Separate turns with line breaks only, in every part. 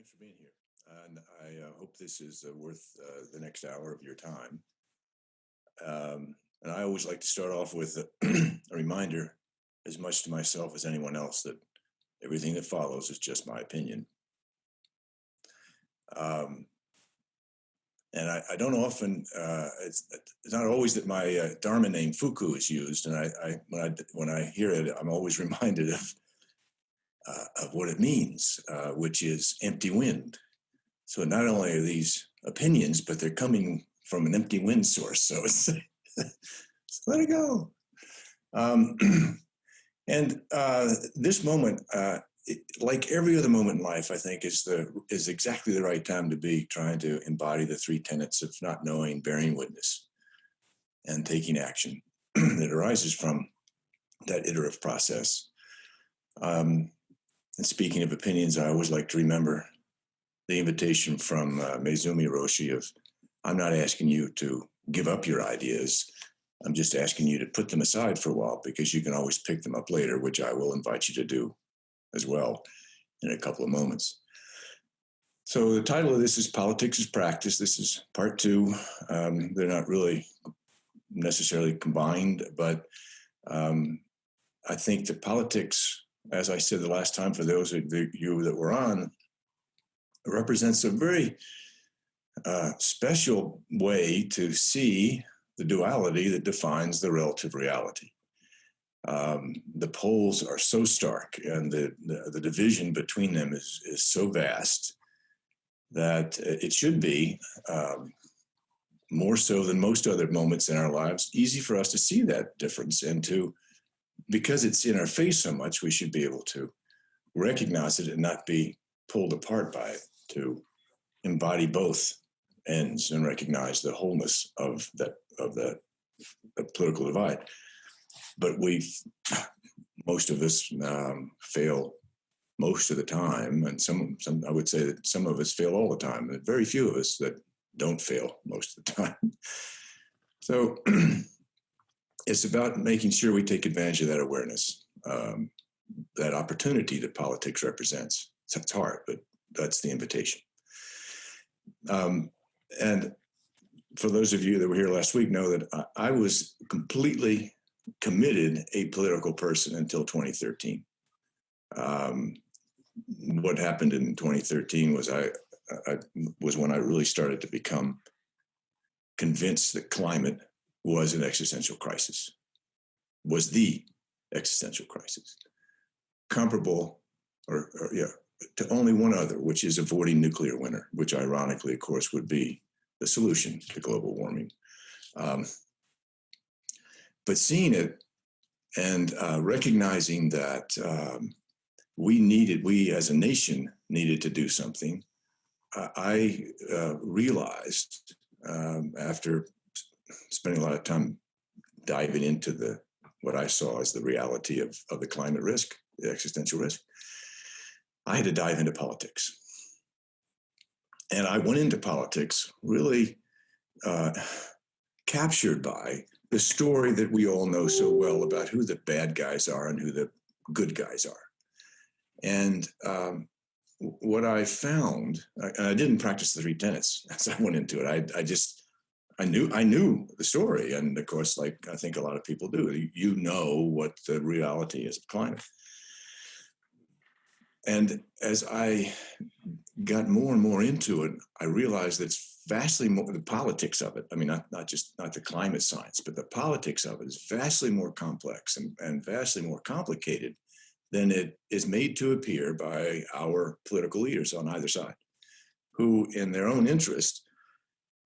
much for being here. And I hope this is worth the next hour of your time. And I always like to start off with a reminder, as much to myself as anyone else, that everything that follows is just my opinion. And I don't often, it's not always that my Dharma name Fuku is used. And when I hear it, I'm always reminded of what it means, which is empty wind. So not only are these opinions, but they're coming from an empty wind source. So it's so let it go. And this moment, like every other moment in life, I think is exactly the right time to be trying to embody the three tenets of not knowing, bearing witness, and taking action that arises from that iterative process. And speaking of opinions, I always like to remember the invitation from Maezumi Roshi of, I'm not asking you to give up your ideas. I'm just asking you to put them aside for a while, because you can always pick them up later, which I will invite you to do as well in a couple of moments. So the title of this is Politics as Practice. This is part two. They're not really necessarily combined, but I think that politics, as I said the last time, for those of you that were on, represents a very special way to see the duality that defines the relative reality. The poles are so stark, and the division between them is so vast that it should be, more so than most other moments in our lives, easy for us to see that difference, and to, because it's in our face so much, we should be able to recognize it and not be pulled apart by it, to embody both ends and recognize the wholeness of that political divide. But most of us fail most of the time, and some I would say that some of us fail all the time, and very few of us that don't fail most of the time. So it's about making sure we take advantage of that awareness, that opportunity that politics represents. It's hard, but that's the invitation. And for those of you that were here last week know that I was completely committed apolitical person until 2013. What happened in 2013 was I was when I really started to become convinced that climate was an existential crisis, was the existential crisis, comparable to only one other, which is avoiding nuclear winter, which ironically, of course, would be the solution to global warming. But seeing it and recognizing that we as a nation needed to do something, I realized after spending a lot of time diving into what I saw as the reality of the climate risk, the existential risk, I had to dive into politics. And I went into politics really captured by the story that we all know so well about who the bad guys are and who the good guys are. And what I found, and I didn't practice the three tenets as I went into it. I knew the story. And of course, like I think a lot of people do, you know what the reality is of climate. And as I got more and more into it, I realized that it's vastly more the politics of it. I mean, not the climate science, but the politics of it is vastly more complex and vastly more complicated than it is made to appear by our political leaders on either side, who in their own interest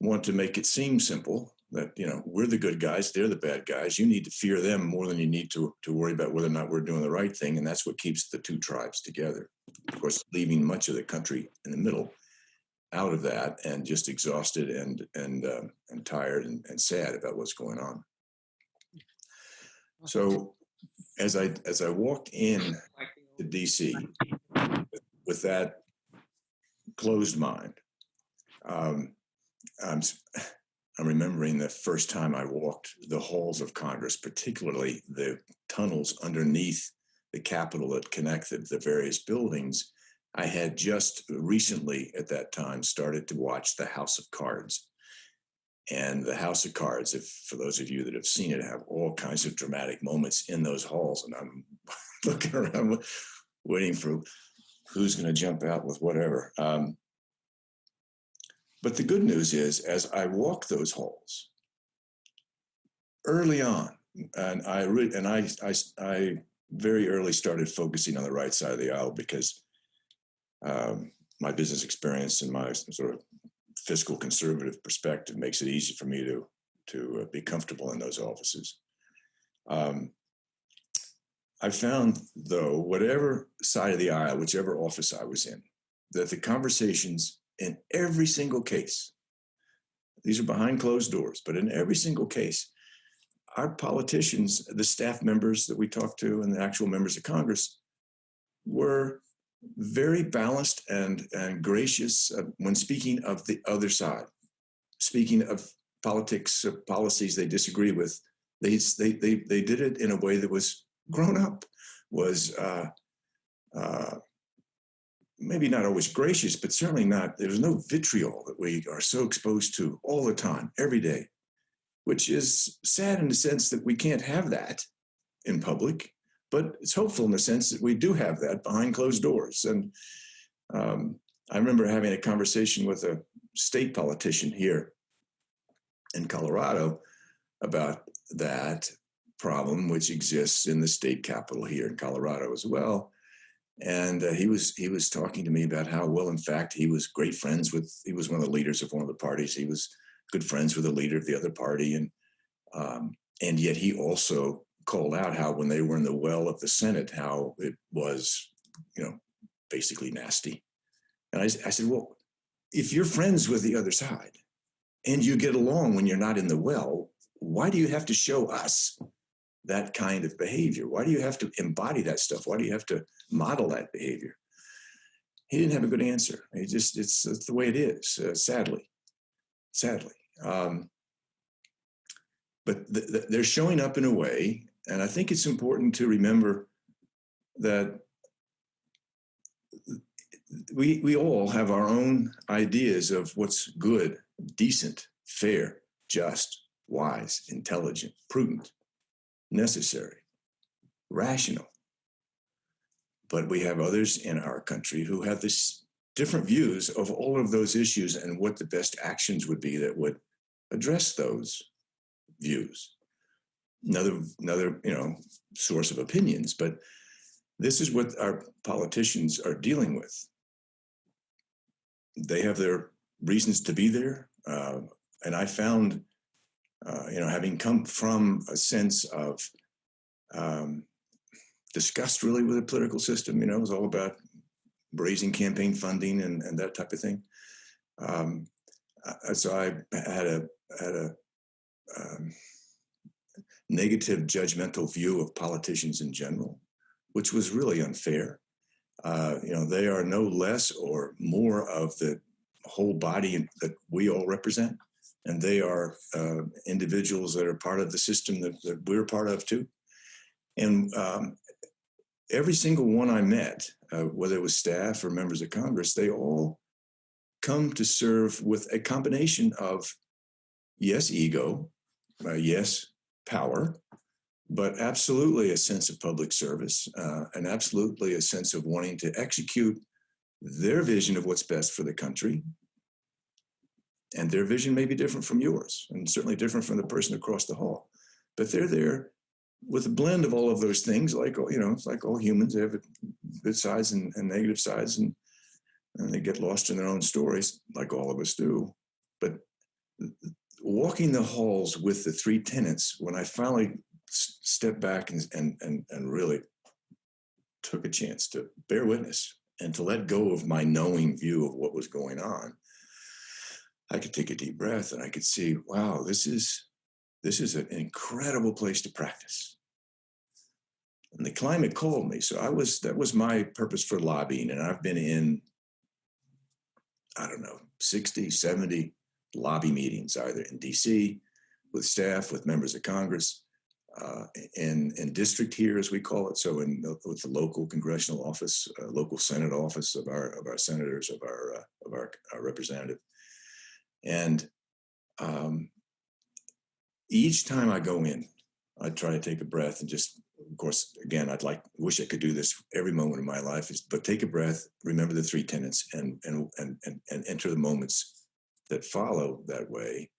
want to make it seem simple, that, we're the good guys, they're the bad guys. You need to fear them more than you need to worry about whether or not we're doing the right thing. And that's what keeps the two tribes together. Of course, leaving much of the country in the middle out of that and just exhausted and tired and sad about what's going on. So as I walked in to DC with that closed mind, I'm remembering the first time I walked the halls of Congress, particularly the tunnels underneath the Capitol that connected the various buildings, I had just recently at that time started to watch The House of Cards. And The House of Cards, if for those of you that have seen it, have all kinds of dramatic moments in those halls. And I'm looking around waiting for who's going to jump out with whatever. But the good news is, as I walk those halls early on, and I very early started focusing on the right side of the aisle because my business experience and my sort of fiscal conservative perspective makes it easy for me to be comfortable in those offices. I found, though, whatever side of the aisle, whichever office I was in, that the conversations in every single case, these are behind closed doors, but in every single case, our politicians, the staff members that we talked to and the actual members of Congress were very balanced and gracious when speaking of the other side, speaking of politics, policies they disagree with. They did it in a way that was grown up, was maybe not always gracious, but certainly not, there's no vitriol that we are so exposed to all the time, every day, which is sad in the sense that we can't have that in public, but it's hopeful in the sense that we do have that behind closed doors. And I remember having a conversation with a state politician here in Colorado about that problem, which exists in the state capital here in Colorado as well. And he was talking to me about how, well, in fact, he was great friends with, he was one of the leaders of one of the parties. He was good friends with the leader of the other party. And yet he also called out how when they were in the well of the Senate, how it was, basically nasty. And I said, well, if you're friends with the other side and you get along when you're not in the well, why do you have to show us that kind of behavior? Why do you have to embody that stuff? Why do you have to model that behavior? He didn't have a good answer. It's the way it is, sadly. But they're showing up in a way, and I think it's important to remember that we all have our own ideas of what's good, decent, fair, just, wise, intelligent, prudent, necessary, rational. But we have others in our country who have this different views of all of those issues and what the best actions would be that would address those views. Another source of opinions, but this is what our politicians are dealing with. They have their reasons to be there, and I found, having come from a sense of disgust really with the political system, it was all about raising campaign funding and that type of thing. So I had a negative judgmental view of politicians in general, which was really unfair. They are no less or more of the whole body that we all represent. And they are individuals that are part of the system that we're part of too. And every single one I met, whether it was staff or members of Congress, they all come to serve with a combination of, yes, ego, yes, power, but absolutely a sense of public service, and absolutely a sense of wanting to execute their vision of what's best for the country. And their vision may be different from yours, and certainly different from the person across the hall. But they're there with a blend of all of those things, it's like all humans. They have good sides and negative sides, and they get lost in their own stories, like all of us do. But walking the halls with the three tenants, when I finally stepped back and really took a chance to bear witness and to let go of my knowing view of what was going on, I could take a deep breath and I could see, wow, this is an incredible place to practice. And the climate called me. So that was my purpose for lobbying. And I've been in, 60, 70 lobby meetings, either in DC with staff, with members of Congress. in district here, as we call it. So with the local congressional office, local Senate office of our senators, of our representative. And each time I go in, I try to take a breath and just, of course, again, wish I could do this every moment of my life, but take a breath, remember the three tenets, and enter the moments that follow that way.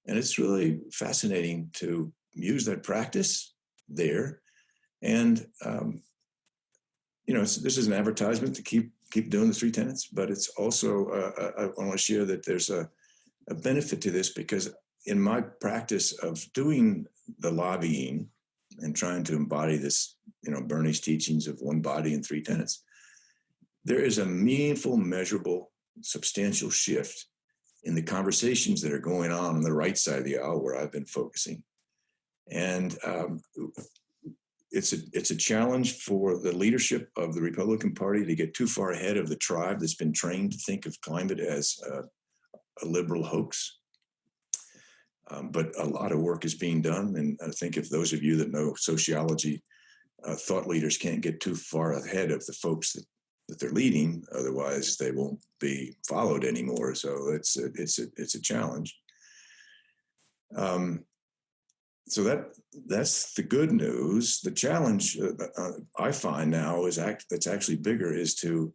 And it's really fascinating to use that practice there. And, this is an advertisement to keep doing the three tenets, but it's also, I want to share that there's a benefit to this, because in my practice of doing the lobbying and trying to embody this, Bernie's teachings of one body and three tenets, there is a meaningful, measurable, substantial shift in the conversations that are going on the right side of the aisle where I've been focusing. And it's a challenge for the leadership of the Republican Party to get too far ahead of the tribe that's been trained to think of climate as a liberal hoax. But a lot of work is being done. And I think if those of you that know sociology, thought leaders can't get too far ahead of the folks that they're leading, otherwise they won't be followed anymore. So it's a challenge. So that's the good news. The challenge I find now that's actually bigger is to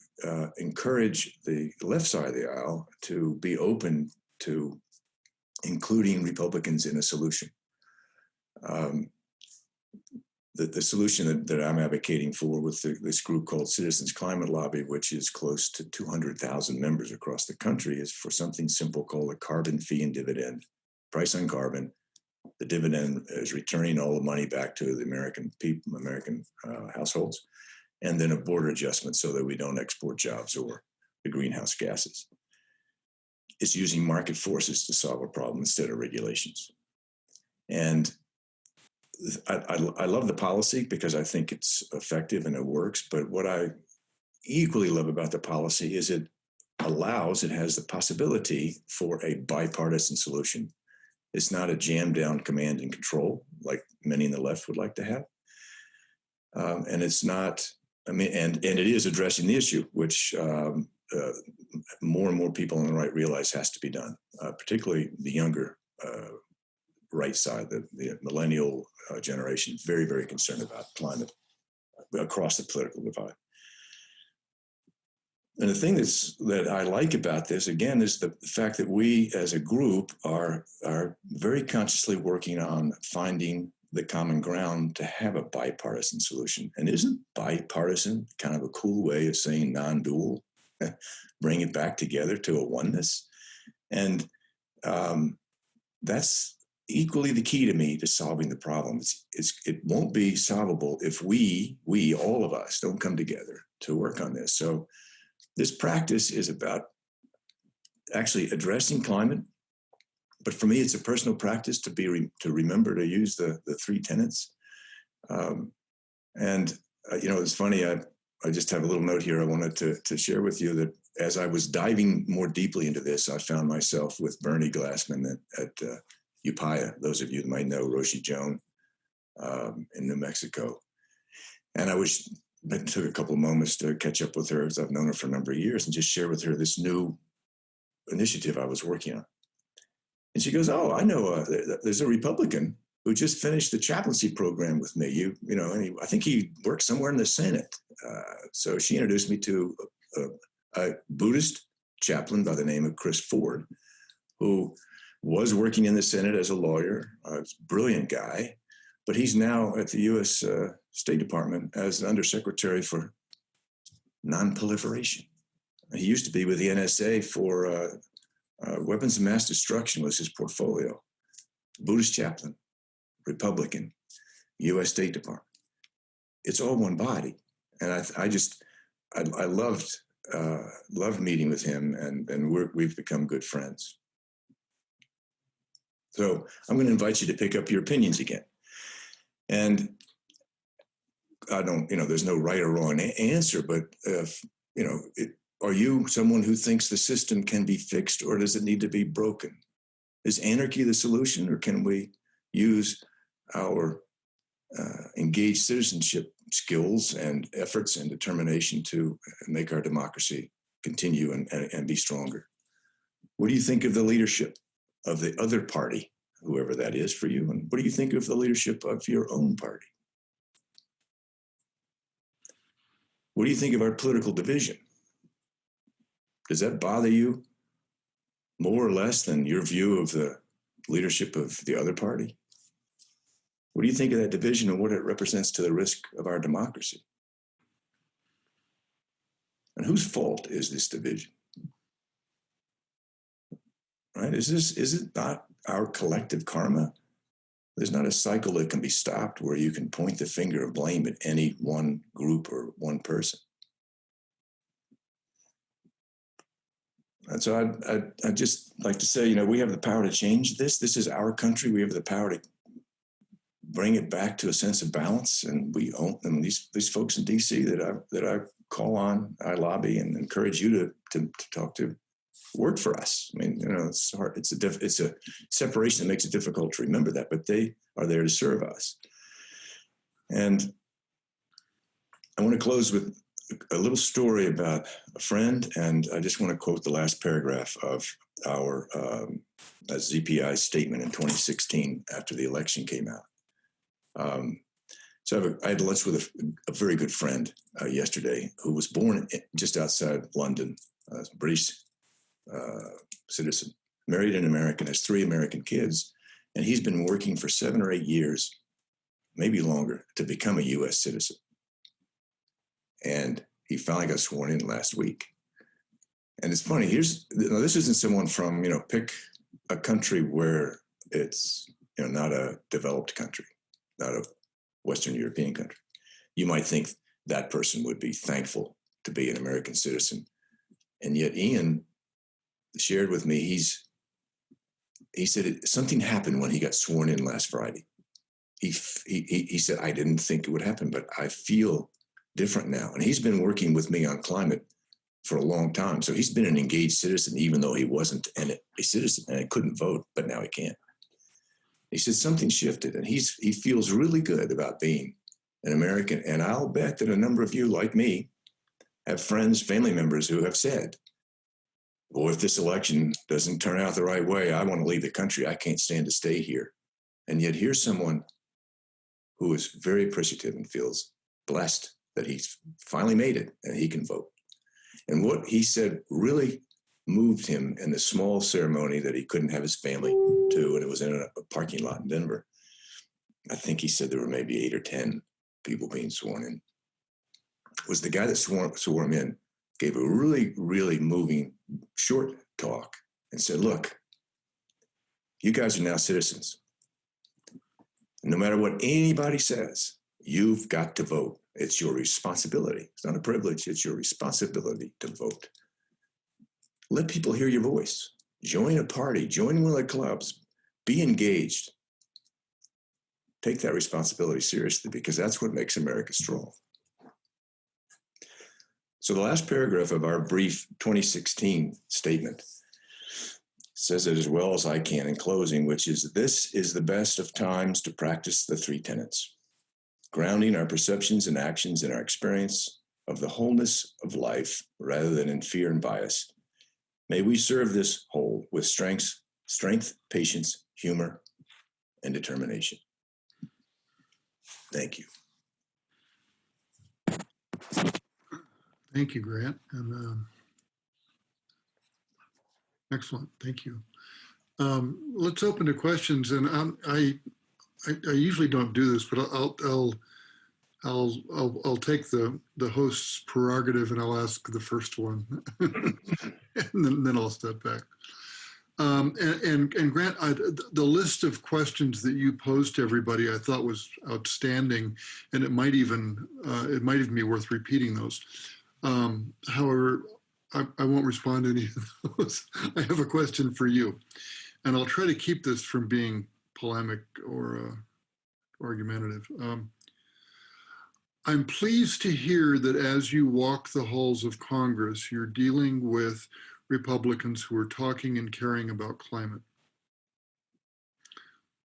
encourage the left side of the aisle to be open to including Republicans in a solution. The solution that I'm advocating for with this group called Citizens Climate Lobby, which is close to 200,000 members across the country, is for something simple called a carbon fee and dividend. Price on carbon. The dividend is returning all the money back to the American people, American households, and then a border adjustment so that we don't export jobs or the greenhouse gases. It's using market forces to solve a problem instead of regulations. And I love the policy because I think it's effective and it works. But what I equally love about the policy is it has the possibility for a bipartisan solution. It's not a jam down command and control like many in the left would like to have. And it's not, and it is addressing the issue, which more and more people on the right realize has to be done, particularly the younger right side, the millennial generation, very, very concerned about climate across the political divide. And the thing that I like about this, again, is the fact that we as a group are very consciously working on finding the common ground to have a bipartisan solution. And isn't bipartisan kind of a cool way of saying non-dual? Bring it back together to a oneness. And that's equally the key to me to solving the problem. It won't be solvable if we, all of us, don't come together to work on this. So this practice is about actually addressing climate. But for me, it's a personal practice to remember to use the three tenets. It's funny, I just have a little note here I wanted to share with you that as I was diving more deeply into this, I found myself with Bernie Glassman at Upaya, those of you that might know Roshi Joan in New Mexico. And I took a couple of moments to catch up with her, as I've known her for a number of years, and just share with her this new initiative I was working on. And she goes, "Oh, I know. There's a Republican who just finished the chaplaincy program with me. I think he works somewhere in the Senate." So she introduced me to a Buddhist chaplain by the name of Chris Ford, who was working in the Senate as a lawyer. A brilliant guy, but he's now at the U.S. State Department as an undersecretary for non-proliferation. He used to be with the NSA for weapons of mass destruction was his portfolio. Buddhist chaplain, Republican, U.S. State Department. It's all one body. And I loved meeting with him, and we've become good friends. So I'm going to invite you to pick up your opinions again. And there's no right or wrong answer, but are you someone who thinks the system can be fixed, or does it need to be broken? Is anarchy the solution, or can we use our engaged citizenship skills and efforts and determination to make our democracy continue and be stronger. What do you think of the leadership of the other party, whoever that is for you? And what do you think of the leadership of your own party? What do you think of our political division? Does that bother you more or less than your view of the leadership of the other party? What do you think of that division and what it represents to the risk of our democracy? And whose fault is this division? Right? Is it not our collective karma? There's not a cycle that can be stopped where you can point the finger of blame at any one group or one person. And so I'd just like to say, we have the power to change this. This is our country. We have the power to bring it back to a sense of balance. And we own them. These folks in DC that I call on, I lobby and encourage you to talk to, work for us. I mean, it's hard. It's a separation that makes it difficult to remember that, but they are there to serve us. And I want to close with a little story about a friend, and I just want to quote the last paragraph of our ZPI statement in 2016 after the election came out. So I had lunch with a very good friend yesterday who was born just outside London, a British citizen, married an American, has 3 American kids, and he's been working for 7 or 8 years, maybe longer, to become a U.S. citizen. And he finally got sworn in last week. And it's funny, this isn't someone from, pick a country where it's, not a developed country, not a Western European country. You might think that person would be thankful to be an American citizen. And yet Ian shared with me, he said something happened when he got sworn in last Friday. He said, I didn't think it would happen, but I feel different now. And he's been working with me on climate for a long time. So he's been an engaged citizen, even though he wasn't a citizen and he couldn't vote, but now he can. He said something shifted and he feels really good about being an American. And I'll bet that a number of you, like me, have friends, family members who have said, well, if this election doesn't turn out the right way, I want to leave the country. I can't stand to stay here. And yet here's someone who is very appreciative and feels blessed that he's finally made it and he can vote. And what he said really moved him in the small ceremony that he couldn't have his family to, and it was in a parking lot in Denver. I think he said there were maybe 8 or 10 people being sworn in. It was the guy that swore him in, gave a really, really moving short talk and said, look, you guys are now citizens. No matter what anybody says, you've got to vote. It's your responsibility. It's not a privilege. It's your responsibility to vote. Let people hear your voice. Join a party. Join one of the clubs. Be engaged. Take that responsibility seriously because that's what makes America strong. So the last paragraph of our brief 2016 statement says it as well as I can in closing, which is, this is the best of times to practice the 3 tenets, grounding our perceptions and actions in our experience of the wholeness of life rather than in fear and bias. May we serve this whole with strength, patience, humor, and determination. Thank you.
Thank you, Grant. And excellent. Thank you. Let's open to questions. And I usually don't do this, but I'll take the host's prerogative and I'll ask the first one, and then I'll step back. And Grant, the list of questions that you posed to everybody, I thought was outstanding, and it might even be worth repeating those. However, I won't respond to any of those. I have a question for you, and I'll try to keep this from being polemic or argumentative. I'm pleased to hear that as you walk the halls of Congress, you're dealing with Republicans who are talking and caring about climate.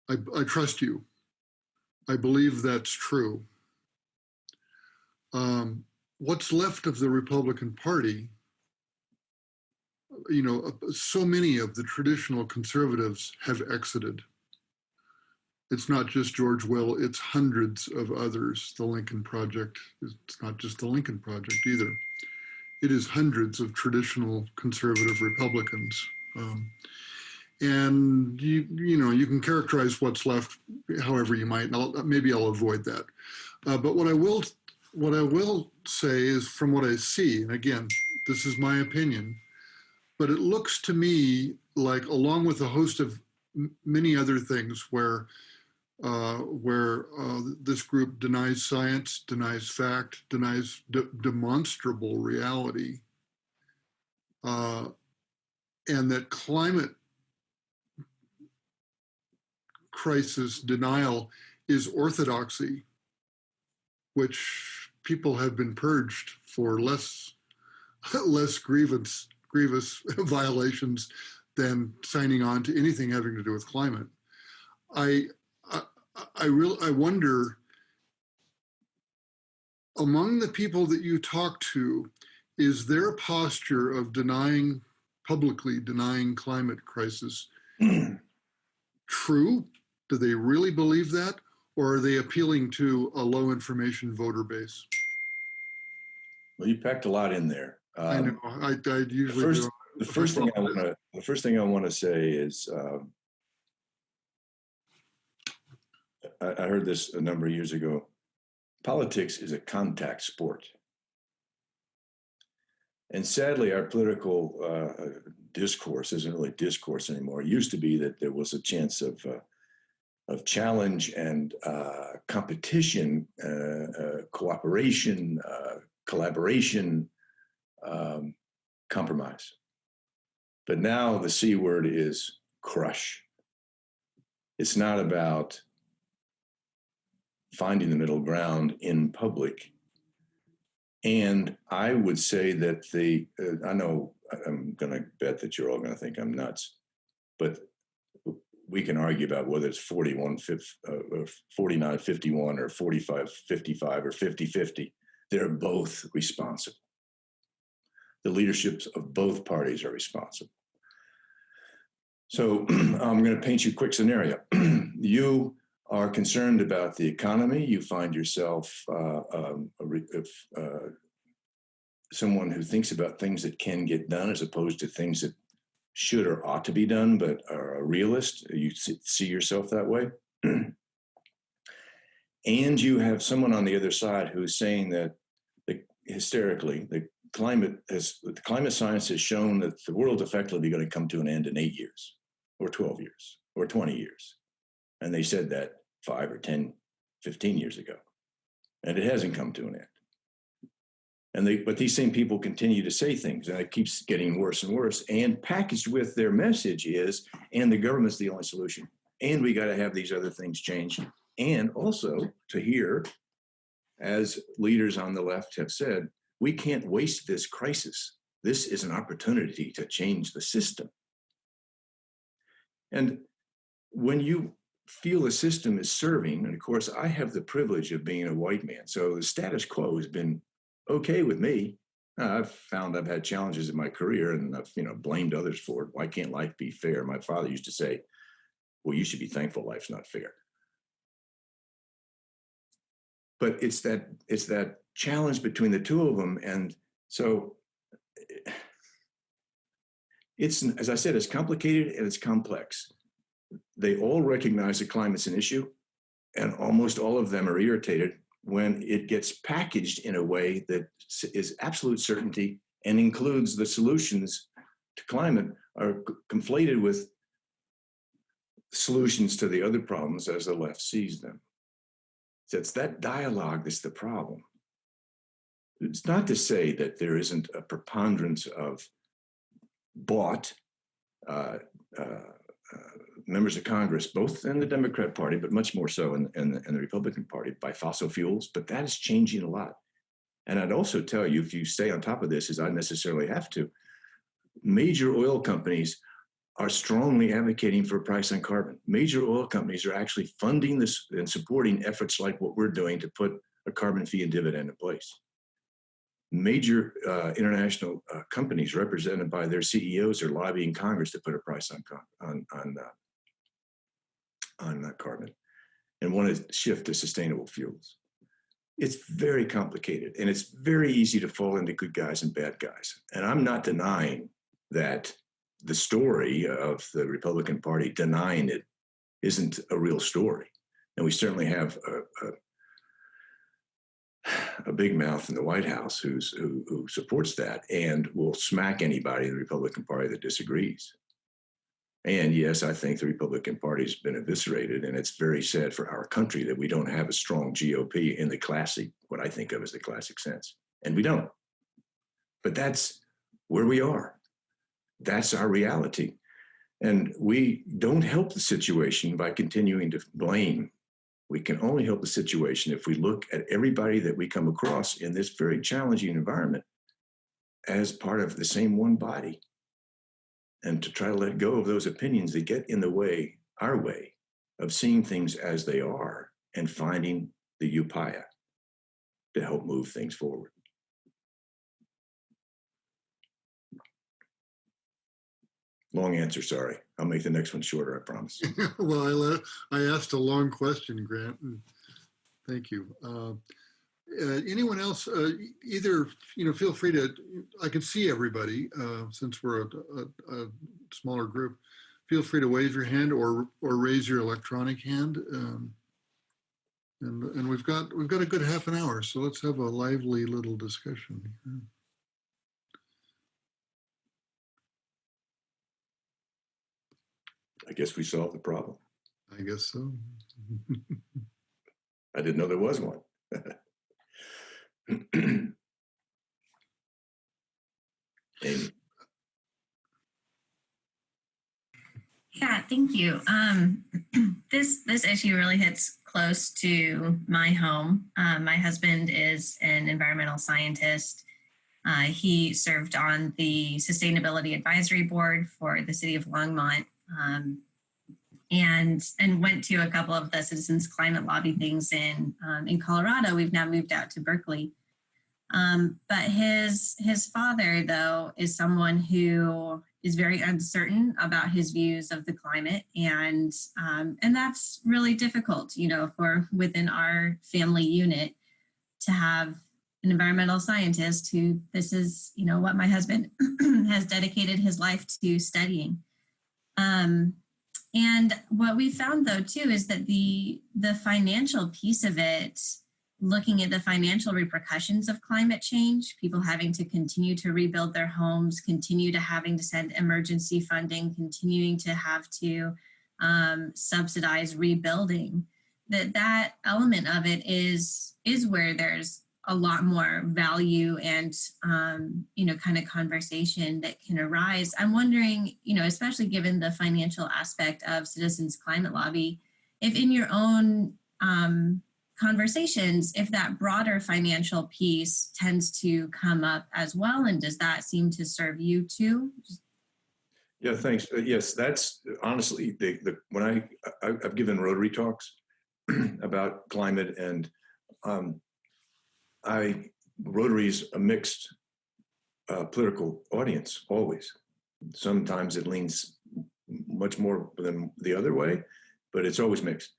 I trust you. I believe that's true. What's left of the Republican Party, so many of the traditional conservatives have exited. It's not just George Will, it's hundreds of others. The Lincoln Project, it's not just the Lincoln Project either. It is hundreds of traditional conservative Republicans. And you can characterize what's left however you might, and maybe I'll avoid that. But what I will say is, from what I see, and again, this is my opinion, but it looks to me like, along with a host of many other things where this group denies science, denies fact, denies demonstrable reality, and that climate crisis denial is orthodoxy, which people have been purged for less grievous violations than signing on to anything having to do with climate. I wonder, among the people that you talk to, is there a posture of publicly denying climate crisis true? Do they really believe that? Or are they appealing to a low information voter base?
Well, you packed a lot in there.
I know. I usually do.
The first thing I want to say is, I heard this a number of years ago. Politics is a contact sport. And sadly, our political discourse isn't really discourse anymore. It used to be that there was a chance of challenge and competition, cooperation, collaboration, compromise. But now the C word is crush. It's not about finding the middle ground in public. And I would say that I know I'm going to bet that you're all going to think I'm nuts, but we can argue about whether it's 49-51 or 45-55 or 50-50. They're both responsible. The leaderships of both parties are responsible. So I'm going to paint you a quick scenario. You are concerned about the economy. You find yourself someone who thinks about things that can get done as opposed to things that should or ought to be done, but are a realist. You see yourself that way. And you have someone on the other side who's saying that hysterically, the climate science has shown that the world's effectively going to come to an end in 8 years or 12 years or 20 years. And they said that 5 or 10, 15 years ago. And it hasn't come to an end. But these same people continue to say things, and it keeps getting worse and worse. And packaged with their message is, and the government's the only solution. And we got to have these other things changed. And also to hear, as leaders on the left have said, we can't waste this crisis. This is an opportunity to change the system. And when you feel the system is serving, and of course, I have the privilege of being a white man, so the status quo has been okay with me. I've found I've had challenges in my career, and I've blamed others for it. Why can't life be fair? My father used to say, well, you should be thankful life's not fair. But it's that challenge between the two of them. And so it's, as I said, it's complicated and it's complex. They all recognize that climate's an issue, and almost all of them are irritated when it gets packaged in a way that is absolute certainty and includes the solutions to climate are conflated with solutions to the other problems as the left sees them. So it's that dialogue that's the problem. It's not to say that there isn't a preponderance of bought members of Congress, both in the Democrat Party, but much more so in the Republican Party, by fossil fuels, but that is changing a lot. And I'd also tell you, if you stay on top of this, as I necessarily have to, major oil companies are strongly advocating for a price on carbon. Major oil companies are actually funding this and supporting efforts like what we're doing to put a carbon fee and dividend in place. Major international companies represented by their CEOs are lobbying Congress to put a price on carbon and want to shift to sustainable fuels. It's very complicated, and it's very easy to fall into good guys and bad guys. And I'm not denying that the story of the Republican Party denying it isn't a real story. And we certainly have a big mouth in the White House who supports that and will smack anybody in the Republican Party that disagrees. And yes, I think the Republican Party has been eviscerated, and it's very sad for our country that we don't have a strong GOP in the classic, what I think of as the classic sense. And we don't. But that's where we are. That's our reality. And we don't help the situation by continuing to blame. We can only help the situation if we look at everybody that we come across in this very challenging environment as part of the same one body, and to try to let go of those opinions that get in the way, our way, of seeing things as they are and finding the upaya to help move things forward. Long answer, sorry. I'll make the next one shorter, I promise.
Well, I asked a long question, Grant, and thank you. Anyone else, either, feel free to, I can see everybody since we're a smaller group. Feel free to wave your hand or raise your electronic hand. And we've got a good half an hour, so let's have a lively little discussion.
I guess we solved the problem.
I guess so.
I didn't know there was one. Amy.
Yeah, thank you. This issue really hits close to my home. My husband is an environmental scientist. He served on the Sustainability Advisory Board for the city of Longmont, and went to a couple of the citizens climate lobby things in Colorado. We've now moved out to Berkeley. But his father, though, is someone who is very uncertain about his views of the climate, and that's really difficult, for within our family unit to have an environmental scientist who this is, what my husband has dedicated his life to studying. And what we found, though, too, is that the financial piece of it, looking at the financial repercussions of climate change, people having to continue to rebuild their homes, continue to having to send emergency funding, continuing to have to subsidize rebuilding, that element of it is where there's a lot more value and, kind of conversation that can arise. I'm wondering, especially given the financial aspect of Citizens Climate Lobby, if in your own conversations, if that broader financial piece tends to come up as well, and does that seem to serve you too?
Yeah, thanks. Yes, that's honestly when I've given Rotary talks about climate, and Rotary's a mixed political audience always. Sometimes it leans much more than the other way, but it's always mixed.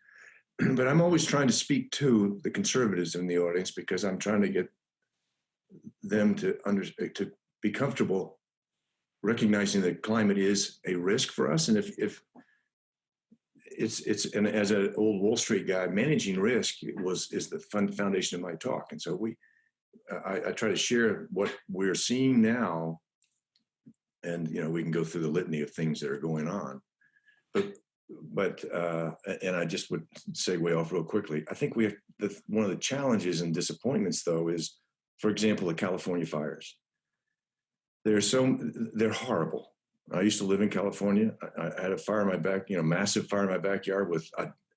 But I'm always trying to speak to the conservatives in the audience, because I'm trying to get them to be comfortable recognizing that climate is a risk for us. And if and as an old Wall Street guy, managing risk is the foundation of my talk. And so I try to share what we're seeing now, and we can go through the litany of things that are going on, but and I just would segue off real quickly. I think we have one of the challenges and disappointments, though, is, for example, the California fires. They're horrible. I used to live in California. I had a fire in my massive fire in my backyard with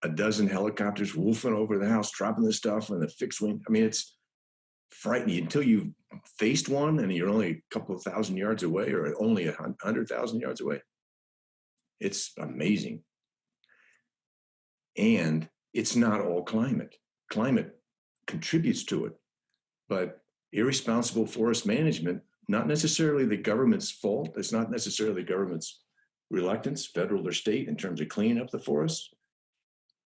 a dozen helicopters wolfing over the house, dropping the stuff and the fixed wing. I mean, it's frightening until you've faced one and you're only a couple of thousand yards away, or only 100,000 yards away. It's amazing. And it's not all climate. Climate contributes to it, but irresponsible forest management, not necessarily the government's fault. It's not necessarily the government's reluctance, federal or state, in terms of cleaning up the forests,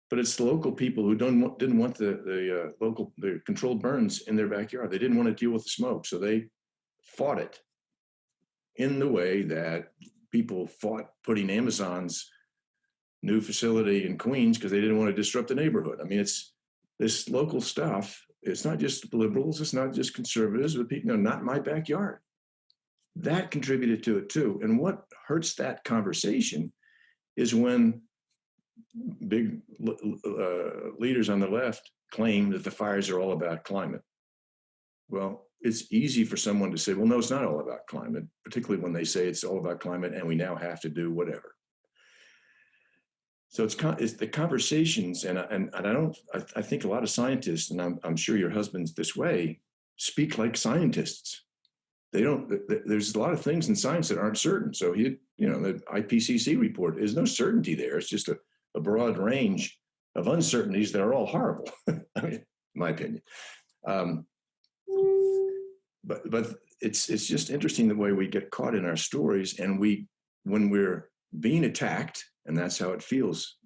but it's the local people who didn't want the controlled burns in their backyard. They didn't want to deal with the smoke, so they fought it in the way that people fought putting Amazon's new facility in Queens because they didn't want to disrupt the neighborhood. I mean, it's this local stuff. It's not just liberals. It's not just conservatives, but people, not in my backyard. That contributed to it too. And what hurts that conversation is when big leaders on the left claim that the fires are all about climate. Well, it's easy for someone to say, well, no, it's not all about climate, particularly when they say it's all about climate and we now have to do whatever. So it's the conversations, and I think a lot of scientists, and I'm sure your husband's this way, speak like scientists. They don't. There's a lot of things in science that aren't certain. So the IPCC report, there's no certainty there. It's just a broad range of uncertainties that are all horrible. I mean, in my opinion. But it's just interesting the way we get caught in our stories, and when we're being attacked. And that's how it feels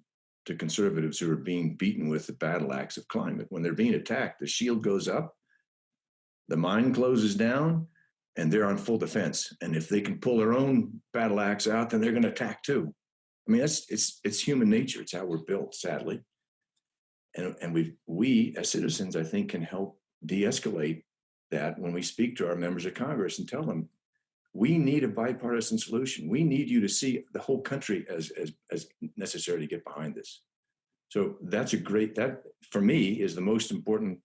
to conservatives who are being beaten with the battle axe of climate. When they're being attacked, the shield goes up, the mind closes down, and they're on full defense. And if they can pull their own battle axe out, then they're going to attack too. I mean, it's human nature. It's how we're built, sadly. And we as citizens, I think, can help de-escalate that when we speak to our members of Congress and tell them, we need a bipartisan solution. We need you to see the whole country as necessary to get behind this. So that for me is the most important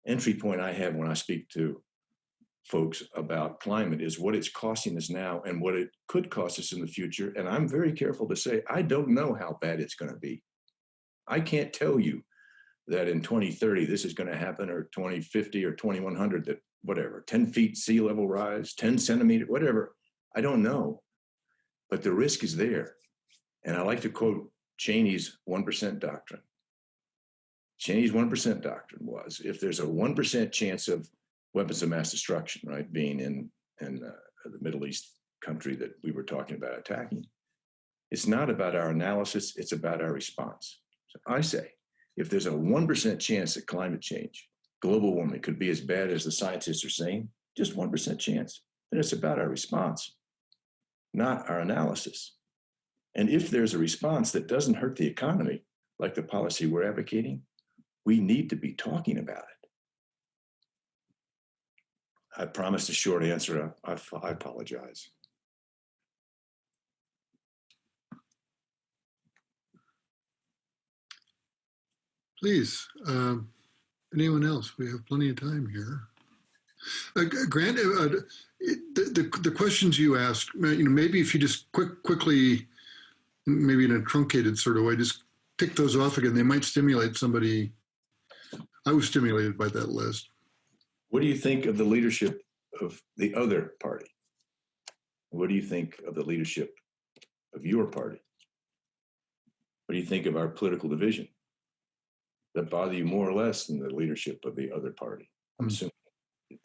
entry point I have when I speak to folks about climate, is what it's costing us now and what it could cost us in the future. And I'm very careful to say, I don't know how bad it's going to be. I can't tell you that in 2030 this is going to happen, or 2050 or 2100, that whatever, 10 feet sea level rise, 10 centimeters, whatever. I don't know, but the risk is there. And I like to quote Cheney's 1% doctrine. Cheney's 1% doctrine was, if there's a 1% chance of weapons of mass destruction, right, being in the Middle East country that we were talking about attacking, it's not about our analysis, it's about our response. So I say, if there's a 1% chance that climate change, global warming, could be as bad as the scientists are saying, just 1% chance, then it's about our response, not our analysis. And if there's a response that doesn't hurt the economy, like the policy we're advocating, we need to be talking about it. I promised a short answer. I apologize.
Please, anyone else? We have plenty of time here. Grant, the questions you asked, maybe if you just quickly, maybe in a truncated sort of way, just tick those off again, they might stimulate somebody. I was stimulated by that list.
What do you think of the leadership of the other party? What do you think of the leadership of your party? What do you think of our political division? That bother you more or less than the leadership of the other party? I'm assuming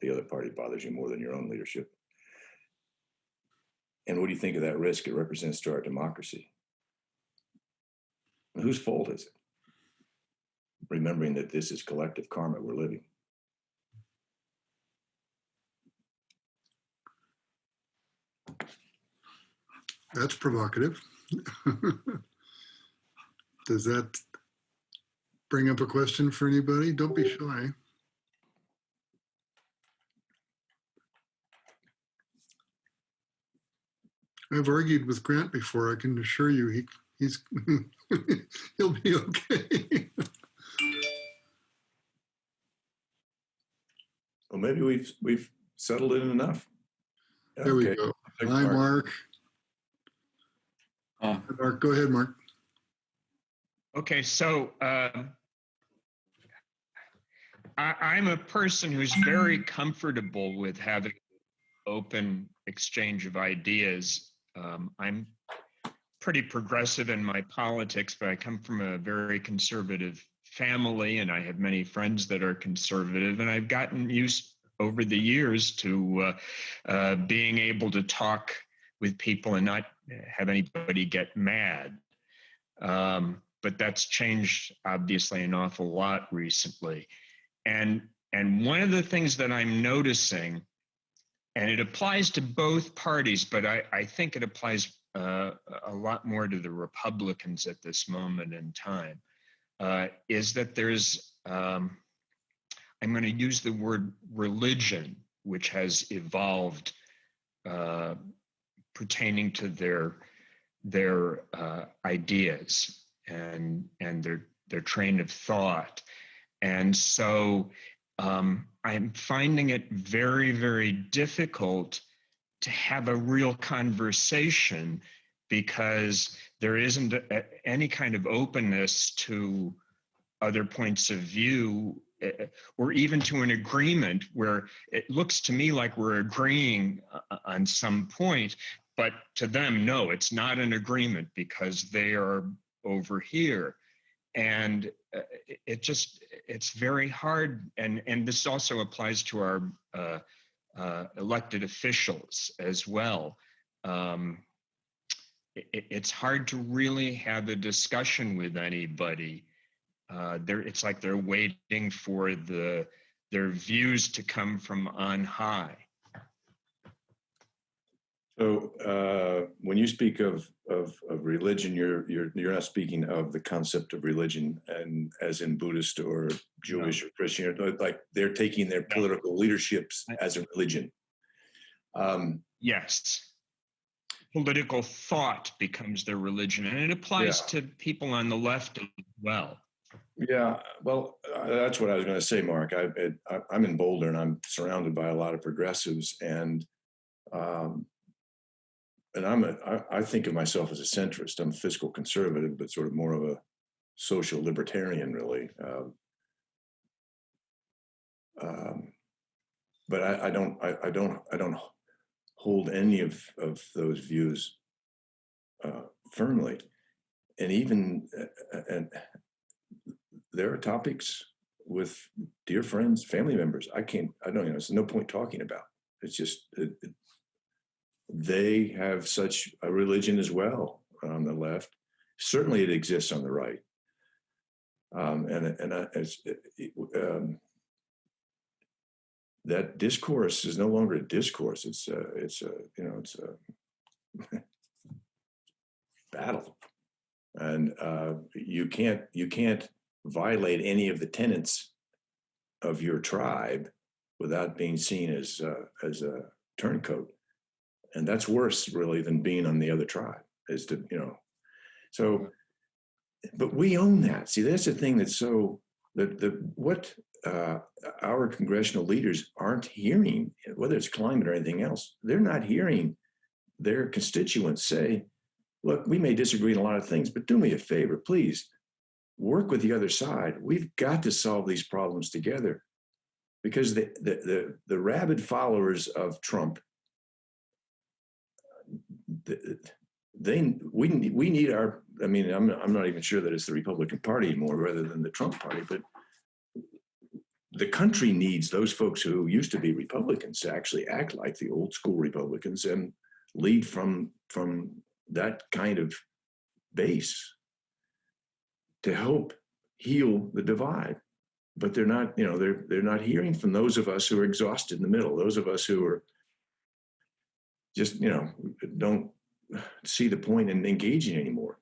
the other party bothers you more than your own leadership. And what do you think of that risk it represents to our democracy? And whose fault is it? Remembering that this is collective karma we're living.
That's provocative. Does that bring up a question for anybody? Don't be shy. I've argued with Grant before. I can assure you he's he'll be okay.
Well, maybe we've settled it enough.
There we go. Hi, Mark. Mark, go ahead, Mark.
Okay, so I'm a person who's very comfortable with having open exchange of ideas. I'm pretty progressive in my politics, but I come from a very conservative family, and I have many friends that are conservative, and I've gotten used over the years to being able to talk with people and not have anybody get mad. But that's changed obviously an awful lot recently. And one of the things that I'm noticing, and it applies to both parties, but I think it applies a lot more to the Republicans at this moment in time, is that there's, I'm going to use the word religion, which has evolved pertaining to their ideas and their train of thought. And so I'm finding it very, very difficult to have a real conversation because there isn't any kind of openness to other points of view, or even to an agreement where it looks to me like we're agreeing on some point, but to them, no, it's not an agreement because they are over here. And it's very hard. And this also applies to our elected officials as well. It's hard to really have a discussion with anybody. It's like they're waiting for their views to come from on high.
So when you speak of religion, you're not speaking of the concept of religion, and as in Buddhist or Jewish or Christian, like they're taking their political leaderships as a religion.
Yes. Political thought becomes their religion, and it applies to people on the left as well.
Yeah, well, that's what I was going to say, Mark. I'm in Boulder, and I'm surrounded by a lot of progressives, and I think of myself as a centrist. I'm a fiscal conservative, but sort of more of a social libertarian, really. But I don't hold any of those views firmly, and even there are topics with dear friends, family members. I don't, there's no point talking about. It's just they have such a religion as well on the left. Certainly, it exists on the right, that discourse is no longer a discourse. It's a battle, and you can't violate any of the tenets of your tribe without being seen as a turncoat. And that's worse, really, than being on the other tribe. Is to, so. But we own that. See, that's the thing that's so what our congressional leaders aren't hearing, whether it's climate or anything else. They're not hearing their constituents say, "Look, we may disagree in a lot of things, but do me a favor, please, work with the other side. We've got to solve these problems together," because the rabid followers of Trump. We need our. I mean, I'm not even sure that it's the Republican Party anymore, rather than the Trump Party. But the country needs those folks who used to be Republicans to actually act like the old school Republicans and lead from that kind of base to help heal the divide. But they're not. They're not hearing from those of us who are exhausted in the middle. Those of us who are just don't see the point in engaging anymore.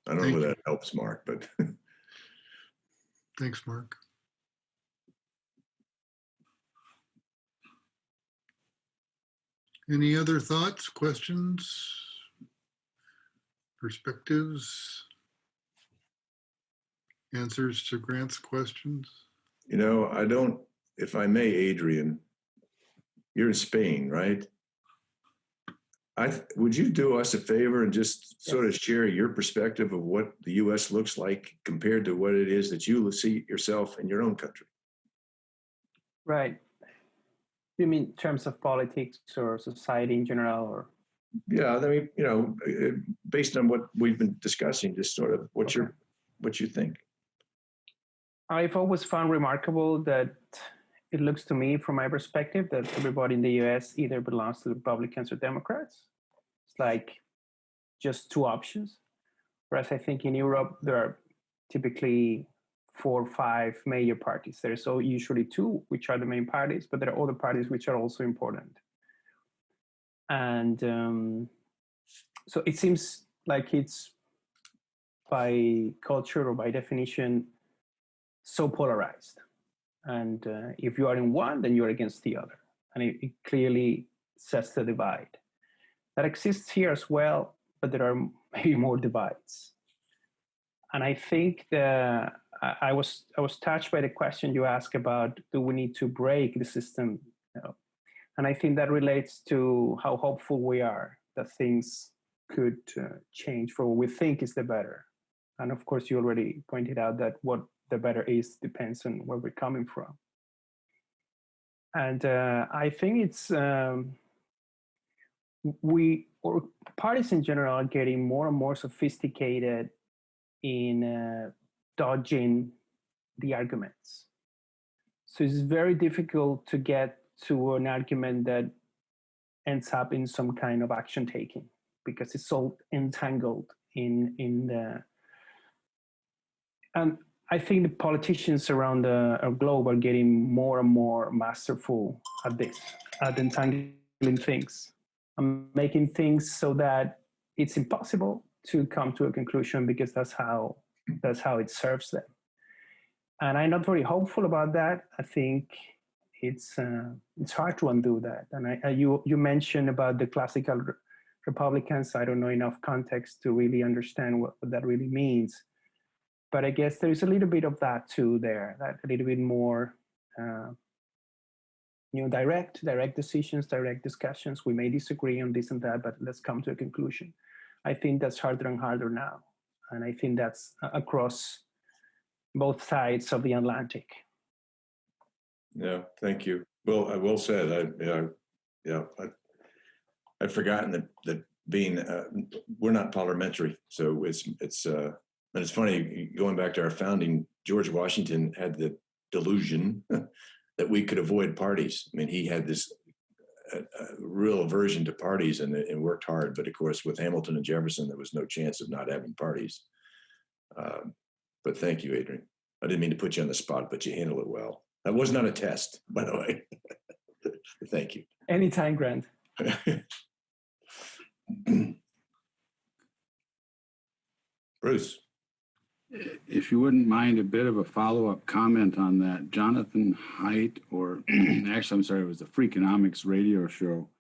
I don't know whether that helps, Mark, but
thanks, Mark. Any other thoughts, questions, perspectives, answers to Grant's questions?
I don't. If I may, Adrian, you're in Spain, right? Would you do us a favor and just sort of share your perspective of what the U.S. looks like compared to what it is that you see yourself in your own country?
Right. You mean in terms of politics or society in general, or?
Yeah, I mean, based on what we've been discussing, just sort of what you think.
I've always found remarkable that it looks to me, from my perspective, that everybody in the US either belongs to Republicans or Democrats. It's like just two options. Whereas I think in Europe, there are typically 4 or 5 major parties. There's usually 2, which are the main parties, but there are other parties which are also important. And so it seems like it's by culture or by definition so polarized. And if you are in one, then you're against the other. And it clearly sets the divide. That exists here as well, but there are maybe more divides. And I think I was touched by the question you asked about, do we need to break the system? And I think that relates to how hopeful we are that things could change for what we think is the better. And of course, you already pointed out that what the better is depends on where we're coming from. And I think it's parties in general are getting more and more sophisticated in dodging the arguments. So it's very difficult to get to an argument that ends up in some kind of action taking, because it's so entangled in the. And I think the politicians around the globe are getting more and more masterful at this, at entangling things and making things so that it's impossible to come to a conclusion, because that's how it serves them. And I'm not very hopeful about that. I think it's hard to undo that. And you mentioned about the classical Republicans. I don't know enough context to really understand what that really means. But I guess there is a little bit of that too there, that a little bit more, direct decisions, direct discussions. We may disagree on this and that, but let's come to a conclusion. I think that's harder and harder now. And I think that's across both sides of the Atlantic.
Yeah, thank you. Well said. I'd forgotten that being we're not parliamentary, so and it's funny, going back to our founding, George Washington had the delusion that we could avoid parties. I mean, he had this real aversion to parties and worked hard. But of course, with Hamilton and Jefferson, there was no chance of not having parties. But thank you, Adrian. I didn't mean to put you on the spot, but you handled it well. That was not a test, by the way. Thank you.
Anytime, Grant.
Bruce.
If you wouldn't mind a bit of a follow-up comment on that, Jonathan Haidt, or actually, I'm sorry, it was the Freakonomics radio show,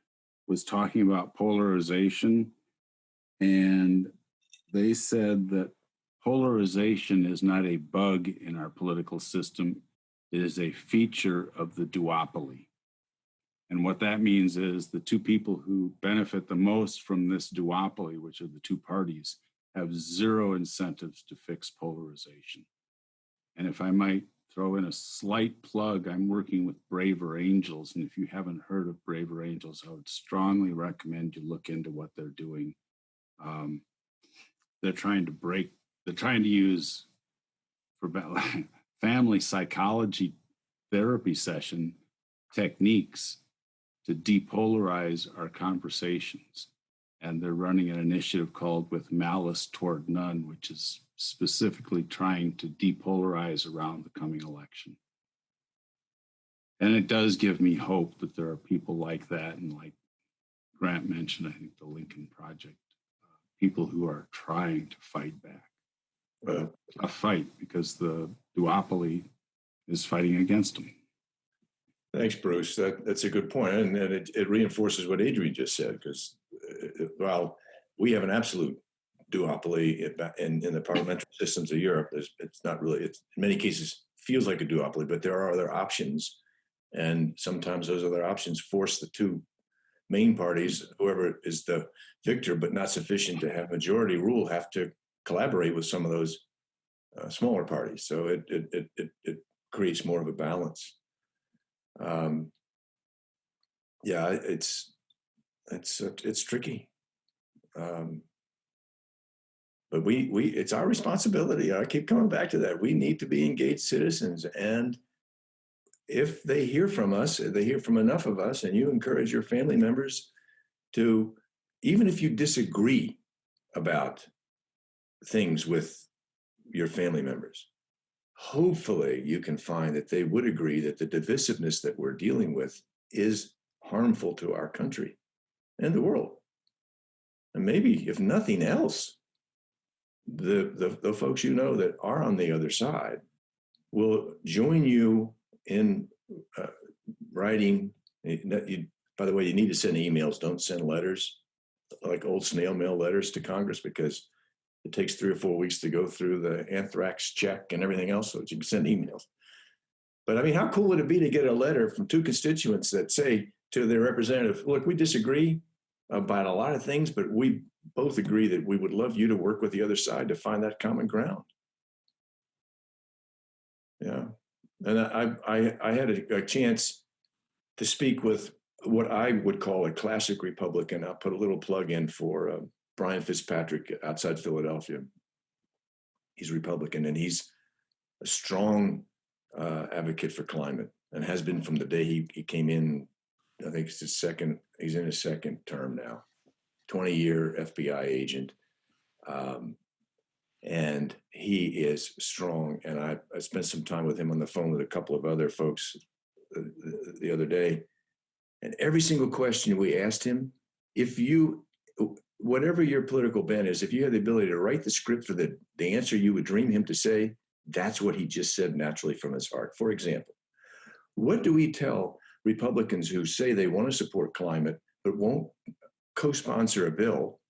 was talking about polarization. And they said that polarization is not a bug in our political system. It is a feature of the duopoly. And what that means is the two people who benefit the most from this duopoly, which are the two parties, have zero incentives to fix polarization. And if I might throw in a slight plug, I'm working with Braver Angels. And if you haven't heard of Braver Angels, I would strongly recommend you look into what they're doing. They're trying to use for family psychology therapy session techniques to depolarize our conversations. And they're running an initiative called With Malice Toward None, which is specifically trying to depolarize around the coming election. And it does give me hope that there are people like that, and like Grant mentioned, I think the Lincoln Project, people who are trying to fight back. A fight, because the duopoly is fighting against them.
Thanks, Bruce. That's a good point. And it reinforces what Adrian just said, because while we have an absolute duopoly in the parliamentary systems of Europe, it's not really, it's in many cases feels like a duopoly, but there are other options. And sometimes those other options force the two main parties, whoever is the victor, but not sufficient to have majority rule, have to collaborate with some of those smaller parties. So it creates more of a balance. yeah, it's tricky. But it's our responsibility. I keep coming back to that. We need to be engaged citizens. And if they hear from us, they hear from enough of us, and you encourage your family members to, even if you disagree about things with your family members, hopefully you can find that they would agree that the divisiveness that we're dealing with is harmful to our country and the world. And maybe, if nothing else, the folks you know that are on the other side will join you in writing. By the way, you need to send emails. Don't send letters, like old snail mail letters to Congress, because it takes 3 or 4 weeks to go through the anthrax check and everything else. So you can send emails. But I mean, how cool would it be to get a letter from 2 constituents that say to their representative, look, we disagree about a lot of things, but we both agree that we would love you to work with the other side to find that common ground. Yeah. And I had a chance to speak with what I would call a classic Republican. I'll put a little plug in for Brian Fitzpatrick outside Philadelphia. He's Republican, and he's a strong advocate for climate, and has been from the day he came in. I think it's he's in his second term now, 20-year FBI agent. And he is strong. And I spent some time with him on the phone with a couple of other folks the other day. And every single question we asked him, whatever your political bent is, if you had the ability to write the script for the answer you would dream him to say, that's what he just said naturally from his heart. For example, what do we tell Republicans who say they want to support climate but won't co-sponsor a bill?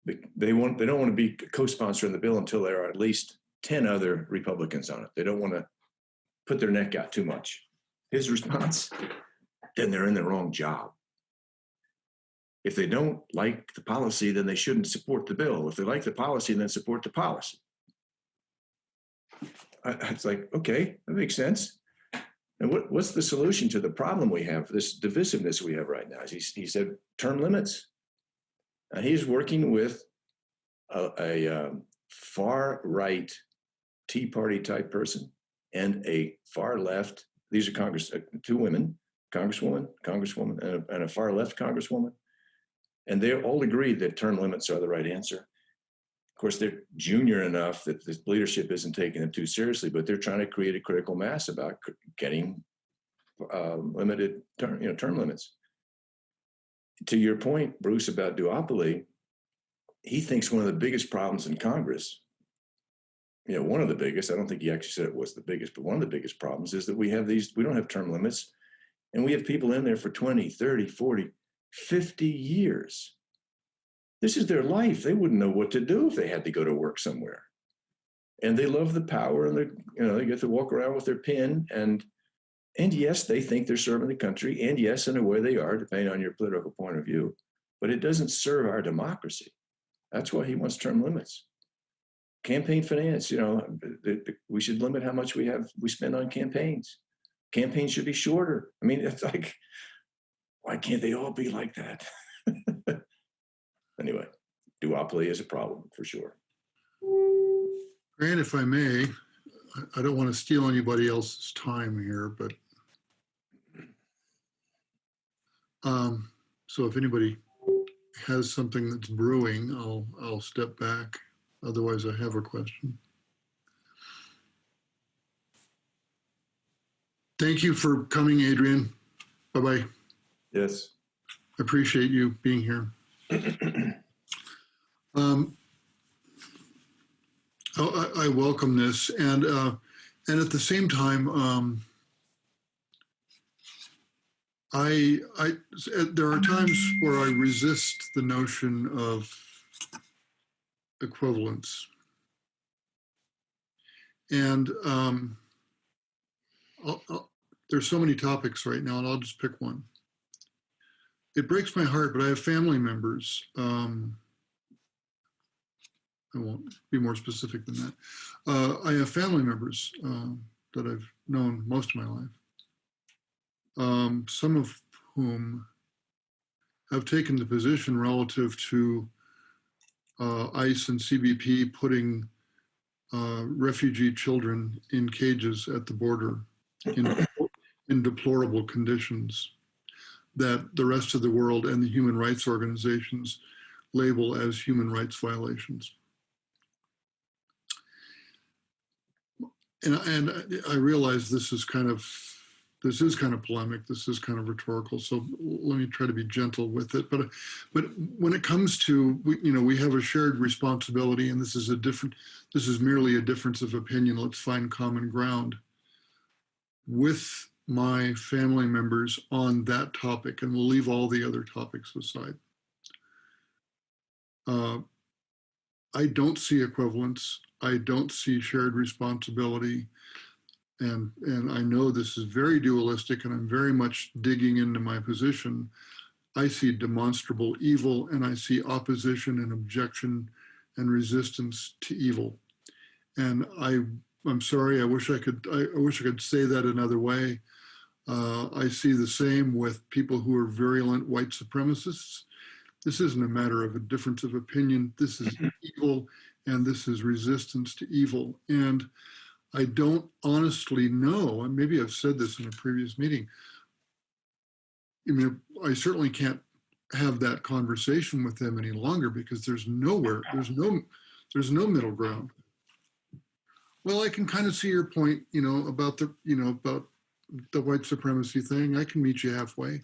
They don't want to be co-sponsoring the bill until there are at least 10 other Republicans on it. They don't want to put their neck out too much. His response, then they're in the wrong job. If they don't like the policy, then they shouldn't support the bill. If they like the policy, then support the policy. It's like, okay, that makes sense. And what's the solution to the problem we have, this divisiveness we have right now? He said, term limits. And he's working with a far right Tea Party type person and a far left. These are 2 women, congresswoman, and a far left congresswoman. And they all agreed that term limits are the right answer. Of course, they're junior enough that the leadership isn't taking them too seriously, but they're trying to create a critical mass about getting limited term limits. To your point, Bruce, about duopoly, he thinks one of the biggest problems in Congress, one of the biggest, I don't think he actually said it was the biggest, but one of the biggest problems is that we don't have term limits, and we have people in there for 20, 30, 40, 50 years. This is their life. They wouldn't know what to do if they had to go to work somewhere. And they love the power, and they get to walk around with their pin, and yes, they think they're serving the country, and yes, in a way they are, depending on your political point of view, but it doesn't serve our democracy. That's why he wants term limits. Campaign finance, we should limit how much we spend on campaigns. Campaigns should be shorter. I mean, it's like, why can't they all be like that? Anyway, duopoly is a problem for sure.
Grant, if I may, I don't want to steal anybody else's time here, but so if anybody has something that's brewing, I'll step back. Otherwise, I have a question. Thank you for coming, Adrian. Bye-bye.
Yes.
I appreciate you being here. I welcome this, and at the same time, there are times where I resist the notion of equivalence, and there's so many topics right now, and I'll just pick one. It breaks my heart, but I have family members. I won't be more specific than that. I have family members that I've known most of my life, some of whom have taken the position relative to ICE and CBP putting refugee children in cages at the border in deplorable conditions that the rest of the world and the human rights organizations label as human rights violations. And I realize this is kind of polemic. This is kind of rhetorical. So let me try to be gentle with it. But when it comes to, we have a shared responsibility, and this is merely a difference of opinion. Let's find common ground with my family members on that topic, and we'll leave all the other topics aside. I don't see equivalence. I don't see shared responsibility. And I know this is very dualistic, and I'm very much digging into my position. I see demonstrable evil, and I see opposition and objection and resistance to evil. And I'm sorry, I wish I could say that another way. I see the same with people who are virulent white supremacists. This isn't a matter of a difference of opinion. This is evil, and this is resistance to evil. And I don't honestly know, and maybe I've said this in a previous meeting, I certainly can't have that conversation with them any longer because there's no middle ground. Well, I can kind of see your point, about the white supremacy thing. I can meet you halfway.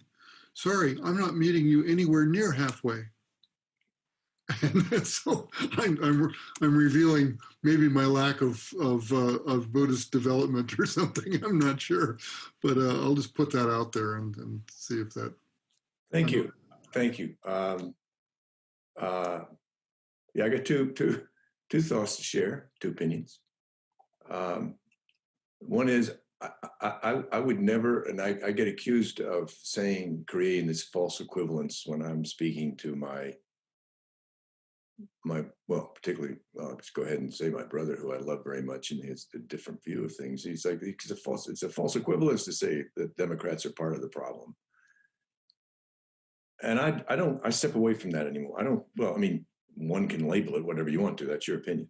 Sorry, I'm not meeting you anywhere near halfway. And so I'm revealing maybe my lack of Buddhist development or something. I'm not sure, but I'll just put that out there and see if that.
Thank you. Yeah, I got two thoughts to share, two opinions. One is I would never, and I get accused of creating this false equivalence when I'm speaking to my particularly, I'll just go ahead and say my brother, who I love very much, and he has a different view of things. He's like, it's a false equivalence to say that Democrats are part of the problem. And I step away from that anymore. One can label it whatever you want to, that's your opinion.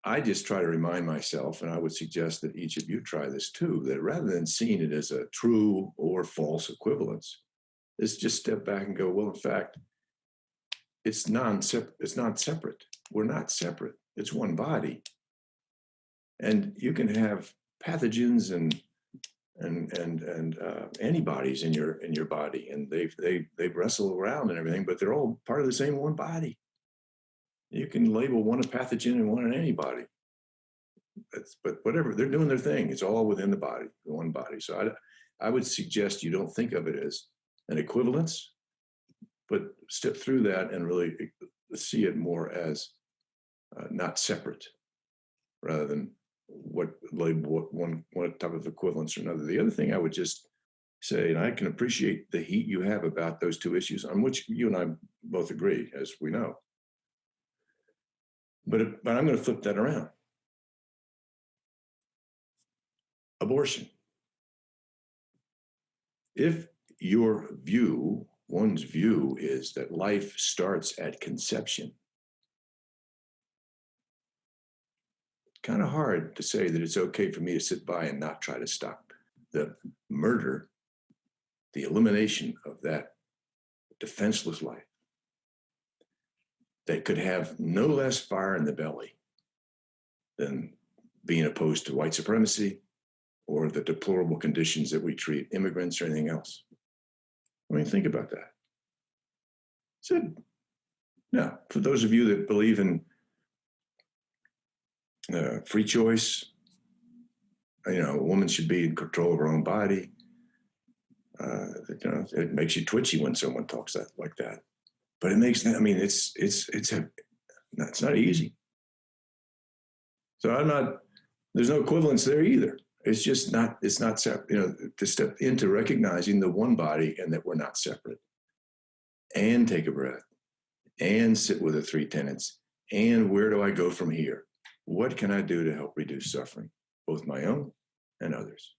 I just try to remind myself, and I would suggest that each of you try this too, that rather than seeing it as a true or false equivalence, let's just step back and go, well, in fact, it's not separate. We're not separate. It's one body. And you can have pathogens and antibodies in your body, and they wrestle around and everything, but they're all part of the same one body. You can label one a pathogen and one an antibody. But whatever, they're doing their thing. It's all within the body, the one body. So I would suggest you don't think of it as an equivalence, but step through that and really see it more as not separate, rather than what one type of equivalence or another. The other thing I would just say, and I can appreciate the heat you have about those two issues, on which you and I both agree, as we know. But I'm going to flip that around. Abortion. If one's view is that life starts at conception, it's kind of hard to say that it's okay for me to sit by and not try to stop the murder, the elimination of that defenseless life that could have no less fire in the belly than being opposed to white supremacy or the deplorable conditions that we treat immigrants or anything else. Think about that. So, now, for those of you that believe in free choice, a woman should be in control of her own body. It makes you twitchy when someone talks like that. But it makes, it's not easy. So there's no equivalence there either. It's not separate, to step into recognizing the one body and that we're not separate, and take a breath and sit with the three tenets. And where do I go from here? What can I do to help reduce suffering, both my own and others?